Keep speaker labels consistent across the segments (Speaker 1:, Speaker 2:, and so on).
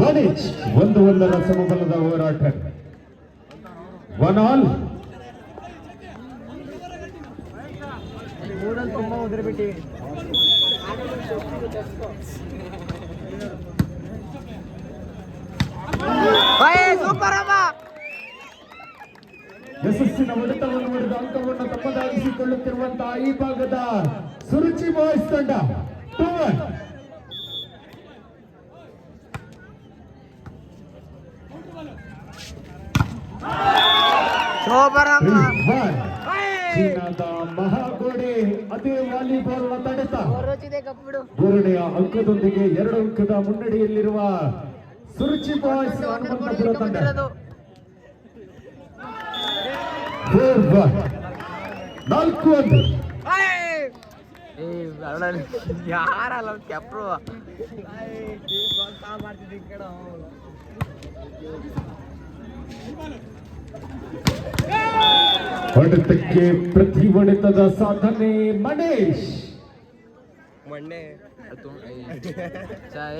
Speaker 1: ಮನೀಶ್ 1-1 ಸಮಬಲದ ಹೋರಾಟ. 1 ಆಲ್.
Speaker 2: ತುಂಬಾ ಉದುರ್ಬಿಟ್ಟಿವಿ.
Speaker 1: ಯಶಸ್ಸಿನ ಹೊಡೆತವನ್ನು ಹೊಡೆದ ಅಂಕವನ್ನು ತಮ್ಮದಾಗಿಸಿಕೊಳ್ಳುತ್ತಿರುವಂತಹ ಈ ಭಾಗದ ಸುರುಚಿ ಬಾಯ್ಸ್ ತಂಡ 2-1. ಚೀನಾದ ಮಹಾಗೋಡೆ ಅದೇ ವಾಲಿಬಾಲ್ ತಡೆತ 2ನೇ ಅಂಕದೊಂದಿಗೆ 2 ಅಂಕದ ಮುನ್ನಡೆಯಲ್ಲಿರುವ ಸುರುಚಿ ಬಾಯ್ಸ್ ಹನುಮಂತಪುರ ತಂಡ. 4-1.
Speaker 2: ಯಾರಲ್ಲ ಕೆಪ್ರು
Speaker 1: ಹೊಡೆತಕ್ಕೆ ಪ್ರತಿ ಹೊಡೆತದ ಸಾಧನೆ ಮಣೇಶ್.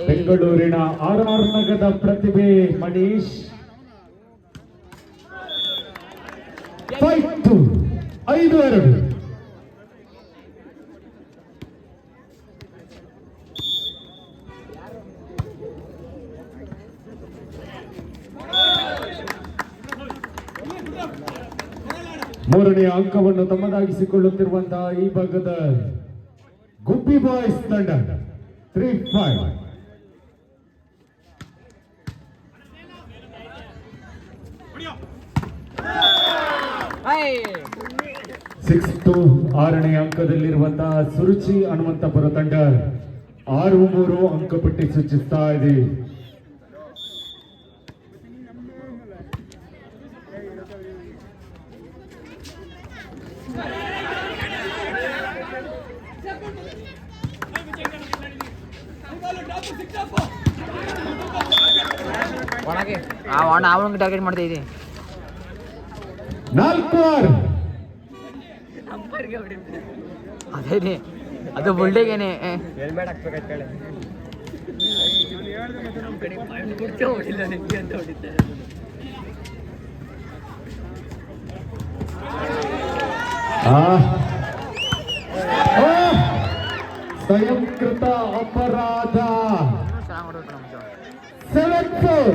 Speaker 1: ಬೆಂಗಳೂರಿನ RR ನಗರದ ಪ್ರತಿಭೆ ಮಣೇಶ್. 5-2. ಮೂರನೇ ಅಂಕವನ್ನು ತಮ್ಮದಾಗಿಸಿಕೊಳ್ಳುತ್ತಿರುವಂತಹ ಈ ಭಾಗದ ಗುಬ್ಬಿ ಬಾಯ್ಸ್ ತಂಡ 3-5. 6-6ನೇ ಅಂಕದಲ್ಲಿರುವಂತಹ ಸುರುಚಿ ಹನುಮಂತಪುರ ತಂಡ 6-3 ಅಂಕಪಟ್ಟಿ ಸೂಚಿಸ್ತಾ ಇದೆ.
Speaker 2: ಅವನಿಗೆ ಟಾರ್ಗೆಟ್ ಮಾಡ್ತಾ ಇದ್ದೀನಿ.
Speaker 1: 4-6.
Speaker 2: ಅದೇನೆ ಅದು ಬುಲ್ಡೆಗೇನೆ
Speaker 3: ಹೆಲ್ಮೆಟ್ ಹಾಕ್ಬೇಕಾಯ್ತು ಹೇಳಿ.
Speaker 1: ಸ್ವಯಂಕೃತ ಅಪರಾಧ. 7-4.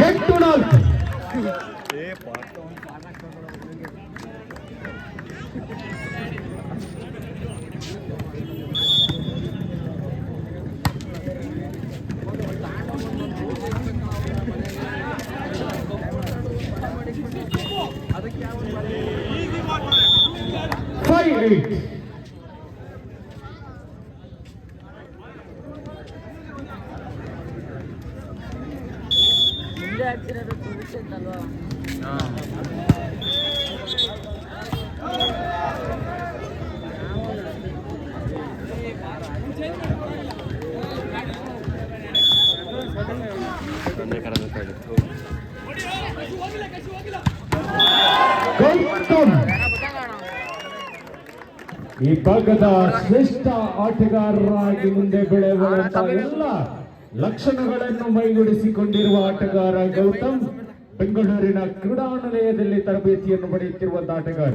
Speaker 1: 8-4. 5-8. ಈ ಭಾಗದ ಶ್ರೇಷ್ಠ ಆಟಗಾರರಾಗಿ ಮುಂದೆ ಬೆಳೆಯುವಂತಹ ಎಲ್ಲ ಲಕ್ಷಣಗಳನ್ನು ಮೈಗೂಡಿಸಿಕೊಂಡಿರುವ ಆಟಗಾರ ಗೌತಮ್. ಬೆಂಗಳೂರಿನ ಕ್ರೀಡಾನಿಲಯದಲ್ಲಿ ತರಬೇತಿಯನ್ನು ಪಡೆಯುತ್ತಿರುವಂತಹ ಆಟಗಾರ.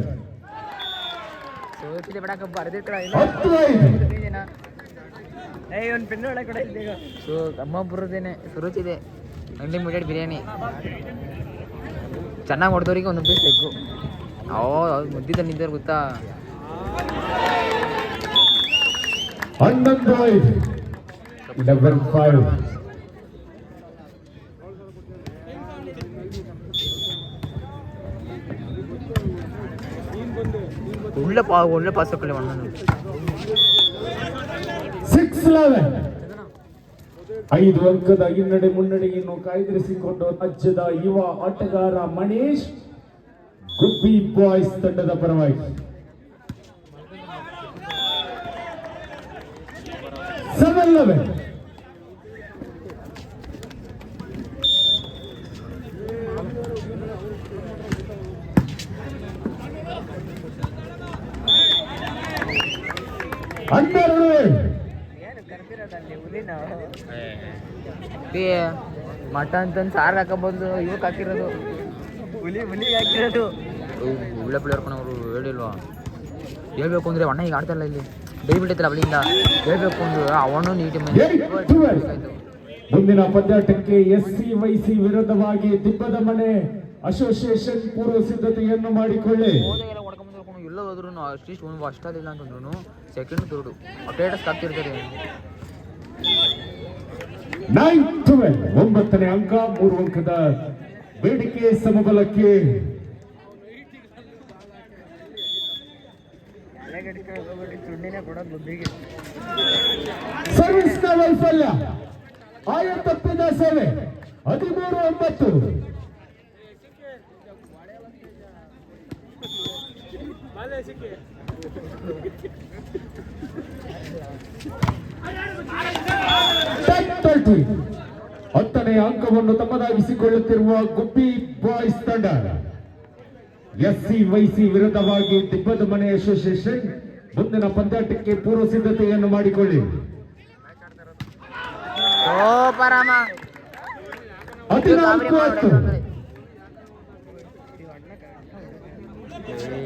Speaker 2: 10-5. ಅಮ್ಮಪುರದೇನೆ ಸುರುಚಿದೆ ಅನ್ಲಿಮಿಟೆಡ್ ಬಿರಿಯಾನಿ. ಚೆನ್ನಾಗಿ ಹೊಡೆದವ್ರಿಗೆ ಒಂದೊಂದು ಪೀಸ್ ಎಗ್ಗು. ಮುದ್ದಿದ್ದ ನಿಂತವ್ರು ಗೊತ್ತಾ.
Speaker 1: 11-5.
Speaker 2: ಒಳ್ಳೆ ಪಾಸ್ ಹಾಕೊಳ್ಳಿ ಅಣ್ಣ.
Speaker 1: 6-11. 5 ಅಂಕದ ಹಿನ್ನಡೆ ಮುನ್ನಡೆಯನ್ನು ಕಾಯ್ದಿರಿಸಿಕೊಂಡು ರಾಜ್ಯದ ಯುವ ಆಟಗಾರ ಮಣೇಶ್ ಗುಬ್ಬಿ ಬಾಯ್ಸ್ ತಂಡದ ಪರವಾಗಿ. 7-11. 12
Speaker 2: ಮಟನ್ ತಂದು ಸಾರು ಹಾಕಬಹುದು, ಇವಕ್ಕೆ ಹಾಕಿರೋದು ಹುಲಿಗೆ ಹಾಕಿರೋದು. ಒಳ್ಳೆ ಪ್ಲೇಯರ್ ಕಣವರು, ಹೇಳಿಲ್ವಾ? ಹೇಳ್ಬೇಕು ಅಂದ್ರೆ ಅಣ್ಣ ಈಗ ಆಡ್ತಾರಲ್ಲ ಇಲ್ಲಿ ಡೈ ಬಿಟ್ಟೈತಲ್ಲ ಅವಳಿಂದ, ಹೇಳ್ಬೇಕು ಅಂದ್ರೆ ಅವನು ನೀಟಿ
Speaker 1: ಮುಂದಿನ ಪಂದ್ಯಾಟಕ್ಕೆ SCYC ವಿರುದ್ಧವಾಗಿ ದಿಬ್ಬದ ಮನೆ ಅಸೋಸಿಯೇಷನ್ ಪೂರ್ವ ಸಿದ್ಧತೆಯನ್ನು ಮಾಡಿಕೊಳ್ಳಿ.
Speaker 2: ಎಲ್ಲ ಹೋದ್ರು ಅಷ್ಟಿಷ್ಟು ಒಂದು ಅಷ್ಟಾದಿಲ್ಲ ಅಂತಂದ್ರು ಸೆಕೆಂಡ್ ಥರ್ಡು ಅಟೇಟಸ್ ಆಗ್ತಿರ್ತಾರೆ.
Speaker 1: 9-12 9ನೇ ಅಂಕ, 3 ಅಂಕದ ಬೇಡಿಕೆ ಸಮಬಲಕ್ಕೆ. ಸರ್ವಿಸ್ ನ ವೈಫಲ್ಯ, ಆಯ ತಪ್ಪಿದ ಸೇವೆ. 13-9. ಹತ್ತನೇ ಅಂಕವನ್ನು ತಮ್ಮದಾಗಿಸಿಕೊಳ್ಳುತ್ತಿರುವ ಗುಬ್ಬಿ ಬಾಯ್ಸ್ ತಂಡ. SCYC ವಿರುದ್ಧವಾಗಿ ದಿಬ್ಬದ ಮನೆ ಅಸೋಸಿಯೇಷನ್ ಮುಂದಿನ ಪಂದ್ಯಾಟಕ್ಕೆ ಪೂರ್ವ ಸಿದ್ಧತೆಯನ್ನು ಮಾಡಿಕೊಳ್ಳಿ. 14-10.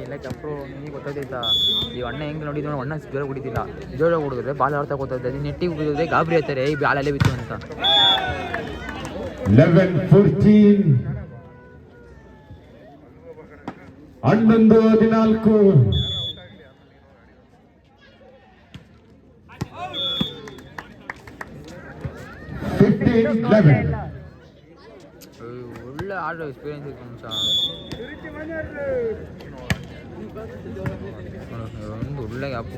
Speaker 2: ಇಲ್ಲ ಚಪ್ರು ನಿಮಗೆ ಗೊತ್ತಾಯ್ತಾ? ಈ ಅಣ್ಣ ಹೆಂಗೆ ನೋಡಿದ್ರು ಅಣ್ಣ ಜೋರ ಕುಡಿತಿಲ್ಲ, ಜೋರ ಕುಡಿದ್ರೆ ಬಾಲ್ ಆಡ್ತಾ ಗೊತ್ತಾಗ್ತದೆ, ನೆಟ್ಟಿಗೆ ಬಿದ್ದಿದ್ರೆ ಗಾಬರಿ ಆಯ್ತಾರೆ ಈ ಬಾಲಲ್ಲೇ ಬಿತ್ತು ಅಂತ.
Speaker 1: 11-14. 11-14.
Speaker 2: ಒಳ್ಳೆ ಆಡೋ ಎಕ್ಸ್ಪೀರಿಯನ್ಸ್ ಇತ್ತು ಒಂದು ಒಳ್ಳೆ ಗ್ಯಾಪು.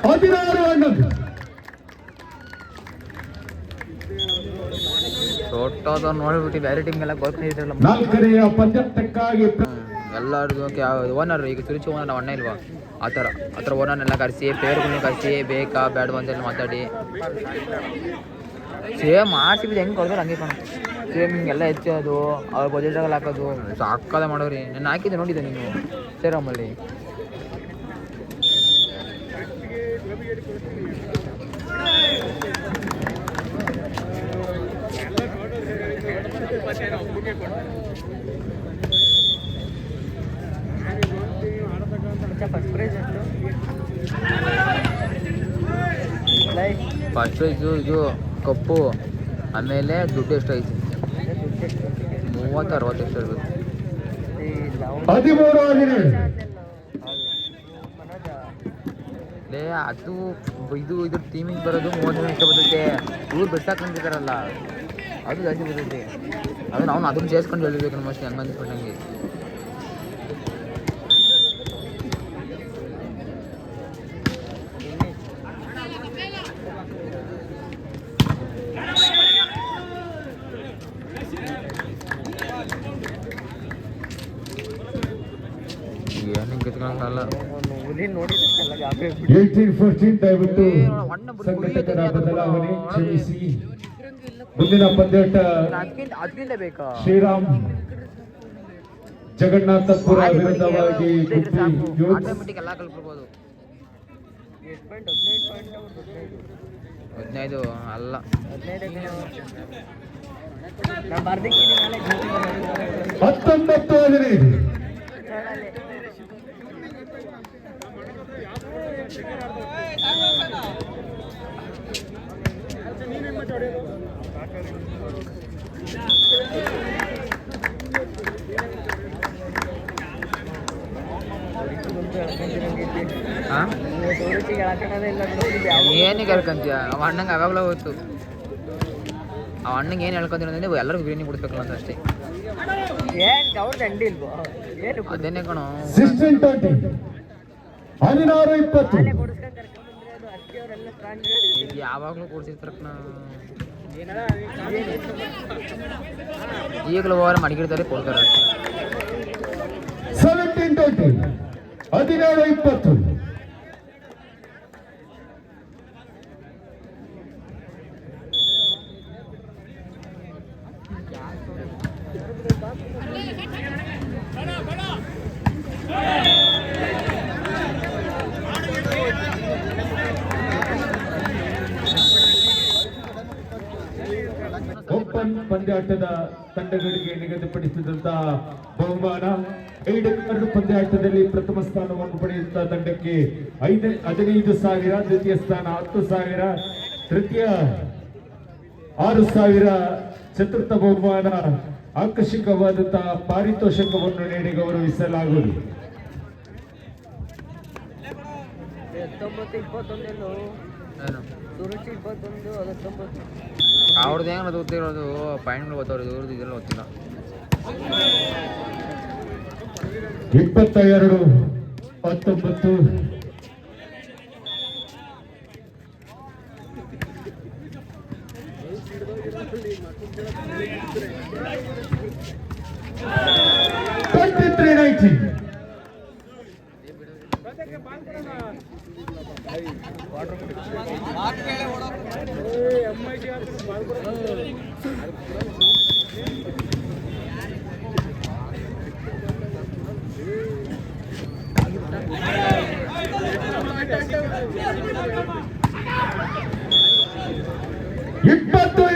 Speaker 1: 16-11.
Speaker 2: ದೊಡ್ಡದ ನೋಡ್ಬಿಟ್ಟು ಬ್ಯಾಟಿಂಗ್ ಎಲ್ಲ ಗೊತ್ತಿದ್ರಲ್ಲ.
Speaker 1: 4ನೇ ಪಂದ್ಯಾಟಕ್ಕಾಗಿ
Speaker 2: ಎಲ್ಲರಿಗೂ ಓನರ್, ಈಗ ಸುರುಚಿ ಓನರ್ ನಾವು ಅಣ್ಣ ಇಲ್ವಾ, ಆ ಥರ ಓನರ್ನೆಲ್ಲ ಕರೆಸಿ ಪ್ಲೇಯರ್ಗಳನ್ನ ಕರೆಸಿ ಬೇಕಾ ಬ್ಯಾಡ್ ಅಂತೇಳಿ ಮಾತಾಡಿ ಸೇಮ್ RCB ಹೆಂಗೆ ಕೊಡ್ತಾರೆ ಹಂಗೆ ಕಣ. ಸೇಮ್ ಹಿಂಗೆಲ್ಲ ಹೆಚ್ಚೋದು, ಅವ್ರ ಬಜೆಟಾಗಲ್ಲಿ ಹಾಕೋದು ಸಾಕಾದ ಮಾಡೋರಿ. ನಾನು ಹಾಕಿದ್ದೆ ನೋಡಿದ್ದೆ ನೀನು ಸೇರಮ್ಮಲ್ಲಿ. ಫಸ್ಟ್ ಪ್ರೈಸು ಇದು ಕಪ್ಪು, ಆಮೇಲೆ ದುಡ್ಡು ಎಷ್ಟೈತಿ? 30-60 ಎಷ್ಟು ಇರ್ಬೇಕು.
Speaker 1: 13-17.
Speaker 2: ಅದು ಇದು ಟೀಮಿಗೆ ಬರೋದು 30 ನಿಮಿಷ ಬರ್ತೈತೆ. ಇವ್ರು ಬಿಟ್ಟಾಕೊಂಡಿರ್ತಾರಲ್ಲ ಅದು ಜಾಸ್ತಿ ಬರ್ತೈತೆ. ಅದು ನಾವು ಅದನ್ನು ಸೇರಿಸ್ಕೊಂಡು ಹೇಳಿರ್ಬೇಕು ನಮ್ಮ ಅಷ್ಟೇ ಹಂಗೆ ಅಂದ್ಕೊಂಡಂಗೆ. ಏನು ಕಿತ್ಕೊಳ್ಳಲ್ಲ.
Speaker 1: 18-14. ದಯವಿಟ್ಟು ಸಂಘಟಕರ ಬದಲಾವಣೆ ಕ್ಷಮಿಸಿ. ಮುಂದಿನ ಪಂದ್ಯಾಟ
Speaker 2: ಅದಕ್ಕಿಂತ ಬೇಕಾ
Speaker 1: ಶ್ರೀರಾಮ್ ಜಗನ್ನಾಥಪುರ ವಿರುದ್ಧವಾಗಿ ಗುಬ್ಬಿ ಯೂತ್ಸ್.
Speaker 2: ಆಟೋಮೆಟಿಕ್ ಎಲ್ಲ ಕಲ್ಪಿರ್ಬೋದು. 15 ಅಲ್ಲ
Speaker 1: 19-15.
Speaker 2: ಏನಿಗೆ ಹೇಳ್ಕೊಂತೀಯ? ಅವ ಅಣ್ಣಂಗೆ ಅವಾಗಲೂ ಹೋಯ್ತು. ಅವ ಅಣ್ಣಂಗೆ ಏನು ಹೇಳ್ಕೊಂತೀರ ಎಲ್ಲರಿಗೂ ಬಿರಿಯಾನಿ ಕೊಡಿಸ್ಬೇಕಲ್ಲ ಅಂತ ಅಷ್ಟೇ. ಅದೇನೇ ಕಣೋ.
Speaker 1: 16-20. 16-20.
Speaker 2: ಈಗ ಯಾವಾಗಲೂ ಕೊಡ್ಸಿರ್ತಾರ ಕಣ. ಈಗಲೂ ಹೋದ್ರೆ ಮಡಗಿರ್ತಾರೆ ಕೊಡ್ತಾರೆ.
Speaker 1: 17-20. 17-20. ಪಂದ್ಯಾಟದ ತಂಡಗಳಿಗೆ ನಿಗದಿಪಡಿಸಿದಂತಹ ಬಹುಮಾನ. 5 ಪಂದ್ಯಾಟದಲ್ಲಿ ಪ್ರಥಮ ಸ್ಥಾನವನ್ನು ಪಡೆಯುವಂತಹ ತಂಡಕ್ಕೆ 15,000, ದ್ವಿತೀಯ ಸ್ಥಾನ 10,000, ತೃತೀಯ 6,000, ಚತುರ್ಥ ಬಹುಮಾನ ಆಕರ್ಷಕವಾದಂತಹ ಪಾರಿತೋಷಕವನ್ನು ನೀಡಿ ಗೌರವಿಸಲಾಗುವುದು.
Speaker 3: 19-21
Speaker 2: ಏನು
Speaker 3: ಸುರುಚಿ 21 19
Speaker 2: ಅವ್ರದ್ದು ಹೆಂಗೆ ಗೊತ್ತಿರೋದು ಪಾಯಿಂಟ್ಗಳು ಗೊತ್ತವ್ರು, ಇವ್ರದ್ದು ಇದೆಲ್ಲ ಗೊತ್ತಿಲ್ಲ.
Speaker 1: 22-19.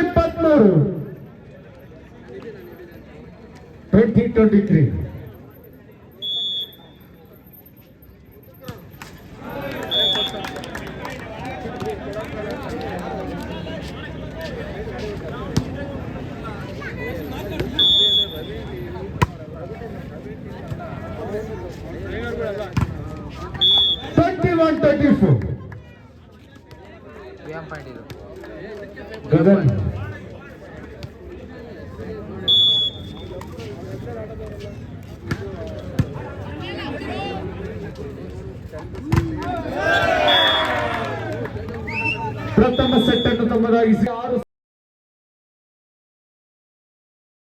Speaker 1: ಇಪ್ಪತ್ತು 2023.
Speaker 2: ಏನು ಪಾಯಿಂಟ್ ಇದು?
Speaker 1: ಗಗನ್ ಪ್ರಥಮ ಸೆಟ್ ಅನ್ನು ತಮ್ಮದಾಗಿಸಿ 6